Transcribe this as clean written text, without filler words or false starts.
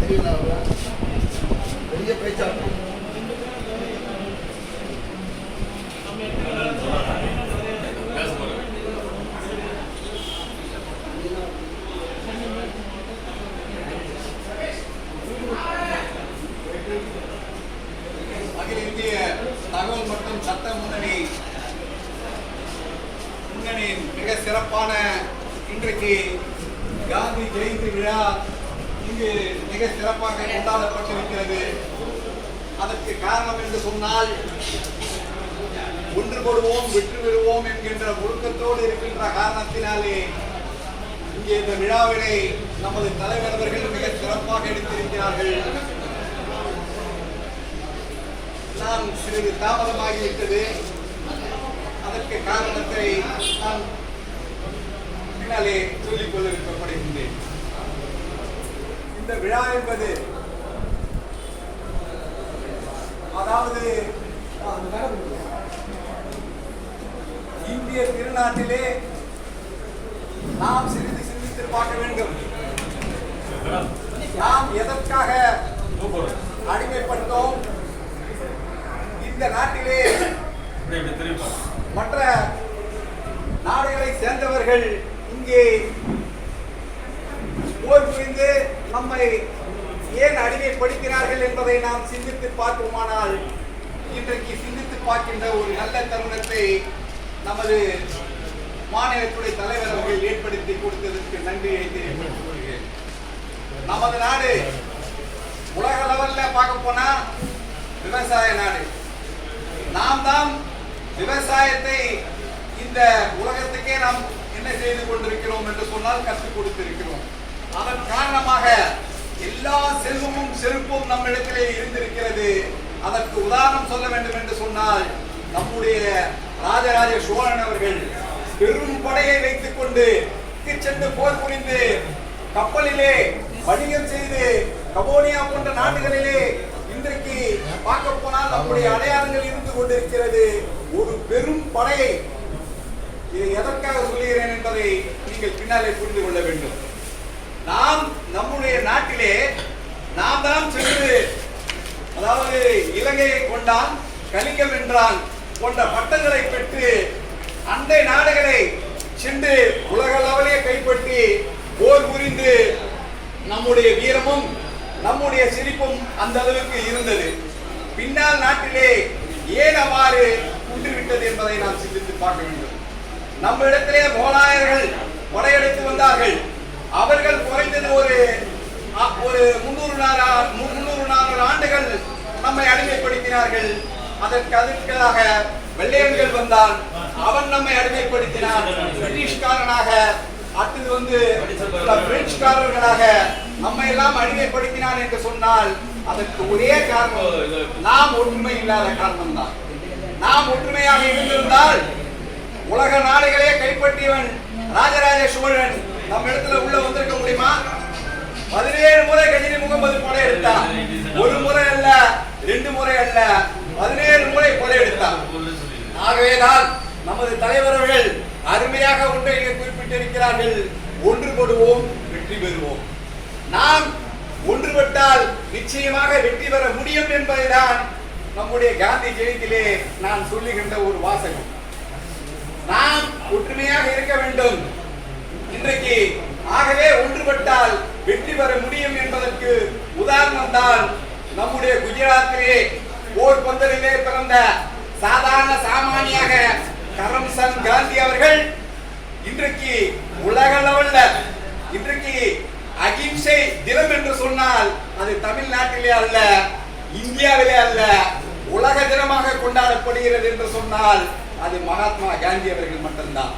பெரிய பேச்சாளர். அகில இந்திய தகவல் மற்றும் சட்ட முன்னணியின் மிக சிறப்பான இன்றைக்கு காந்தி ஜெயந்தி விழா இங்கு மிக சிறப்பாக கொண்டாடப்பட்டிருக்கிறது. அதற்கு காரணம் என்று சொன்னால், ஒன்றுபடுவோம் வெற்றி பெறுவோம் என்கின்ற ஒழுக்கத்தோடு இருக்கின்ற காரணத்தினாலே இங்கே இந்த விழாவினை நமது தலைவர் அவர்கள் மிக சிறப்பாக எடுத்திருக்கிறார்கள். நான் சிறிது தாமதமாகிவிட்டது. அதற்கு காரணத்தை நான் பின்னாலே சொல்லிக் கொள்ள விருப்பப்படுகின்றேன். இந்த விழா என்பது அதாவது இந்திய திருநாட்டிலே நாம் சிறிது சிந்தித்து பார்க்க வேண்டும். நாம் எதற்காக அடிமைப்பட்டோம்? இந்த நாட்டிலே மற்ற நாடுகளை சேர்ந்தவர்கள் இங்கே போர் புரிந்து நம்மை ஏன் அடிமைப்படுத்தினார்கள் என்பதை நாம் சிந்தித்து பார்ப்போமானால், இன்றைக்கு சிந்தித்து பார்க்கின்ற ஒரு நல்ல தருணத்தை நமது மாநிலத்துடைய தலைவர் அவர்கள் ஏற்படுத்தி கொடுத்ததற்கு நன்றியை தெரிவித்துக் கொள்கிறேன். நமது நாடு உலக லெவல்ல பார்க்க போனா விவசாய நாடு. நாம் தான் விவசாயத்தை இந்த உலகத்துக்கே நாம் என்ன செய்து கொண்டிருக்கிறோம் என்று சொன்னால் கற்றுக் கொடுத்திருக்கிறோம். அதன் காரணமாக எல்லா செல்வமும் செழிப்பும் நம்மிடத்திலே இருந்திருக்கிறது. அதற்கு உதாரணம் சொல்ல வேண்டும் என்று சொன்னால், நம்முடைய ராஜராஜ சோழன் அவர்கள் பெரும் படையை வைத்துக் கொண்டு சென்று போர் புரிந்து கப்பலிலே வணிகம் செய்து கம்போடியா போன்ற நாடுகளிலே இன்றைக்கு பார்க்க போனால் நம்முடைய அடையாளங்கள் இருந்து கொண்டிருக்கிறது. ஒரு பெரும் படையை, இதை எதற்காக சொல்லுகிறேன் என்பதை நீங்கள் பின்னாலே புரிந்து கொள்ள வேண்டும். நாம் நம்முடைய நாட்டிலே நாம் தான் சென்று, அதாவது இலங்கையை கொண்டான், கலிங்கம் என்றான் போன்ற பட்டங்களை பெற்று அண்டை நாடுகளை சென்று உலக அளவிலே கைப்பற்றி போர் புரிந்து நம்முடைய வீரமும் நம்முடைய சிரிப்பும் அந்த அளவுக்கு இருந்தது. பின்னால் நாட்டிலே ஏன் அவ்வாறு குன்றிவிட்டது என்பதை நாம் சிந்தித்து பார்க்க வேண்டும். நம்ம இடத்திலே முகலாயர்கள் படையெடுத்து வந்தார்கள். அவர்கள் குறைந்தது ஒரு 300-400 ஆண்டுகள் நம்மை அடிமைப்படுத்தினார்கள். அதற்கு அதற்காக வெள்ளையர்கள் வந்தான், அவன் நம்மை அடிமைப்படுத்தினான். பிரிட்டிஷ்காரனாக, அடுத்தது பிரெஞ்சுக்காரர்களாக நம்மை எல்லாம் அடிமைப்படுத்தினான் என்று சொன்னால், அதற்கு ஒரே காரணம் நாம் ஒற்றுமை இல்லாத காரணம் தான். நாம் ஒற்றுமையாக இருந்திருந்தால் உலக நாடுகளே கைப்பற்றியவன் ராஜராஜ சோழன் நம்ம இடத்துல உள்ள வந்திருக்க முடியுமா? 17 முறை கஜினி முகமது படையெடுத்தான். ஒரு முறை அல்ல, 2 முறை அல்ல, 17 முறை படையெடுத்தான். ஆகவேதான் நமது தலைவர்கள் அருமையாக ஒன்றை குறிப்பிட்டிருக்கிறார்கள்: ஒன்றுபடுவோம் வெற்றி பெறுவோம். நாம் ஒன்றுபட்டால் நிச்சயமாக வெற்றி பெற முடியும் என்பதுதான் நம்முடைய காந்தி ஜெயந்தியிலே நான் சொல்லுகின்ற ஒரு வாசகம். நாம் ஒற்றுமையாக இருக்க வேண்டும் இன்றைக்கு. ஆகவே ஒன்றுபட்டால் வெற்றி பெற முடியும் என்பதற்கு உதாரணம் தான் நம்முடைய குஜராத்திலே போர் பந்தலிலே பிறந்த சாதாரண சாமானியாக கரம்சந்த் காந்தி அவர்கள் இன்றைக்கு உலக லெவல்ல இன்றைக்கு அகிம்சை தினம் என்று சொன்னால் அது தமிழ்நாட்டிலே அல்ல, இந்தியாவிலே அல்ல, உலக தினமாக கொண்டாடப்படுகிறது என்று சொன்னால் அது மகாத்மா காந்தி அவர்கள் மட்டும்தான்.